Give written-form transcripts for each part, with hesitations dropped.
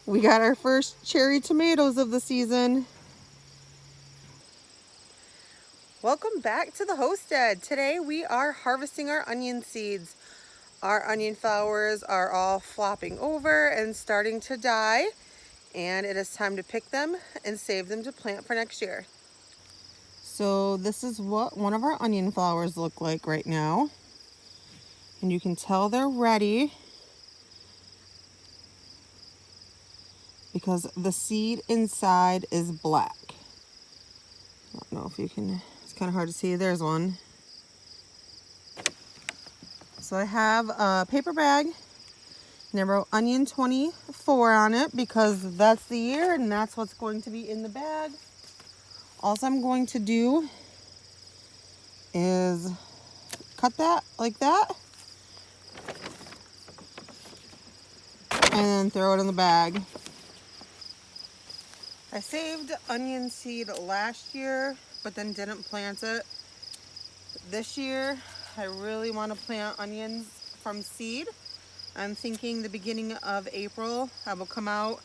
We got our first cherry tomatoes of the season. Welcome back to the Ho-Stead. Today we are harvesting our onion seeds. Our onion flowers are all flopping over and starting to die, and it is time to pick them and save them to plant for next year. So this is what one of our onion flowers look like right now. And you can tell they're ready because the seed inside is black. I don't know if you can, it's kind of hard to see. There's one. So I have a paper bag and I wrote onion 24 on it because that's the year and that's what's going to be in the bag. All I'm going to do is cut that like that and then throw it in the bag. I saved onion seed last year, but then didn't plant it. This year, I really want to plant onions from seed. I'm thinking the beginning of April, I will come out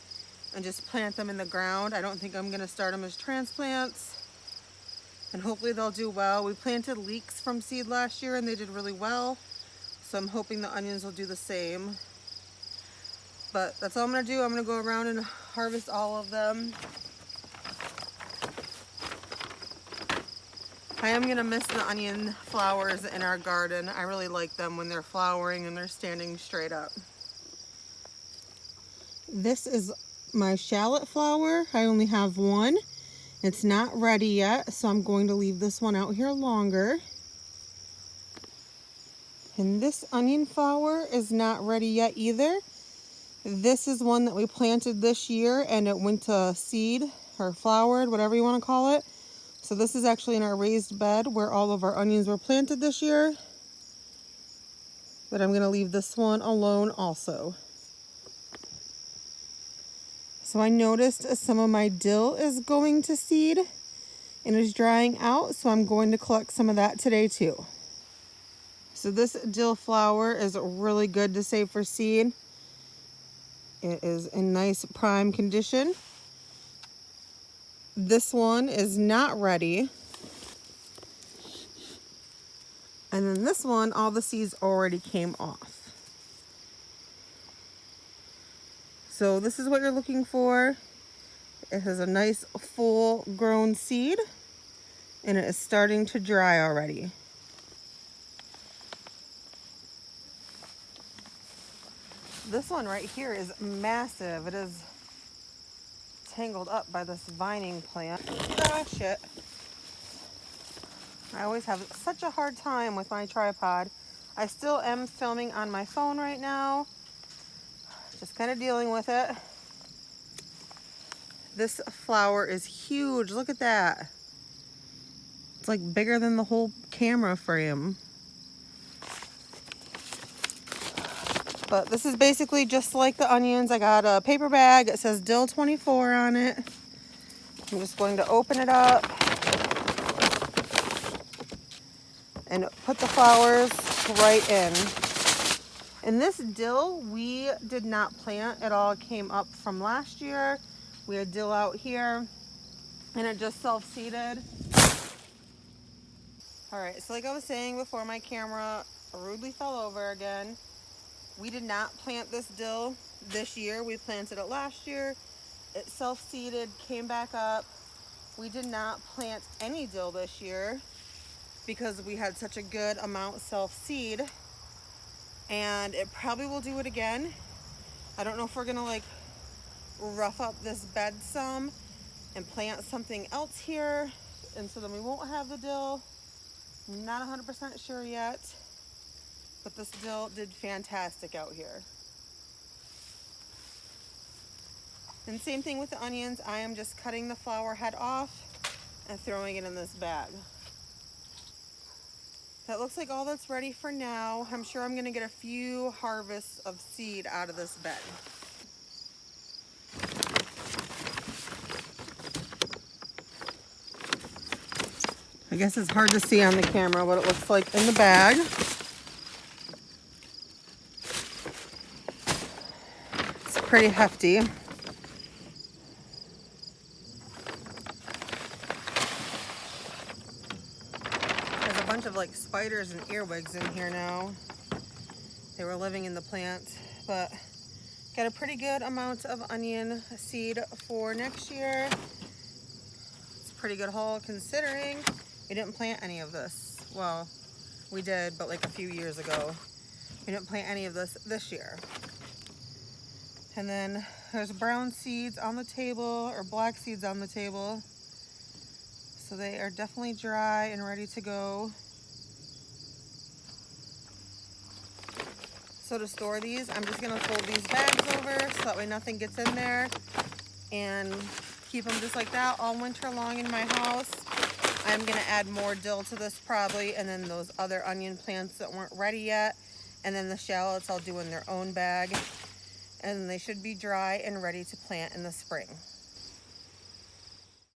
and just plant them in the ground. I don't think I'm going to start them as transplants. And hopefully they'll do well. We planted leeks from seed last year and they did really well. So I'm hoping the onions will do the same. But that's all I'm going to do. I'm going to go around and harvest all of them. I am going to miss the onion flowers in our garden. I really like them when they're flowering and they're standing straight up. This is my shallot flower. I only have one. It's not ready yet, so I'm going to leave this one out here longer. And this onion flower is not ready yet either. This is one that we planted this year and it went to seed or flowered, whatever you want to call it. So this is actually in our raised bed where all of our onions were planted this year. But I'm going to leave this one alone also. So I noticed some of my dill is going to seed and is drying out. So I'm going to collect some of that today too. So this dill flower is really good to save for seed. It is in nice prime condition. This one is not ready. And then this one, all the seeds already came off. So this is what you're looking for. It has a nice full grown seed and it is starting to dry already. This one right here is massive. It is tangled up by this vining plant. Gosh, it. I always have such a hard time with my tripod. I still am filming on my phone right now. Just kind of dealing with it. This flower is huge. Look at that. It's like bigger than the whole camera frame. But this is basically just like the onions. I got a paper bag. It says Dill 24 on it. I'm just going to open it up and put the flowers right in. And this dill, we did not plant. It all came up from last year. We had dill out here and it just self-seeded. All right, so like I was saying before, my camera rudely fell over again. We did not plant this dill this year. We planted it last year. It self-seeded, came back up. We did not plant any dill this year because we had such a good amount self-seed. And it probably will do it again. I don't know if we're gonna like rough up this bed some and plant something else here. And so then we won't have the dill. I'm not 100% sure yet. But this dill did fantastic out here. And same thing with the onions. I am just cutting the flower head off and throwing it in this bag. That looks like all that's ready for now. I'm sure I'm gonna get a few harvests of seed out of this bed. I guess it's hard to see on the camera what it looks like in the bag. Pretty hefty. like spiders and earwigs in here now. They were living in the plant, but got a pretty good amount of onion seed for next year. It's a pretty good haul considering we didn't plant any of this. Well, we did, but like a few years ago. We didn't plant any of this year. And then there's brown seeds on the table, or black seeds on the table. So they are definitely dry and ready to go. So to store these, I'm just gonna fold these bags over so that way nothing gets in there, and keep them just like that all winter long in my house. I'm gonna add more dill to this probably, and then those other onion plants that weren't ready yet, and then the shallots I'll do in their own bag, and they should be dry and ready to plant in the spring.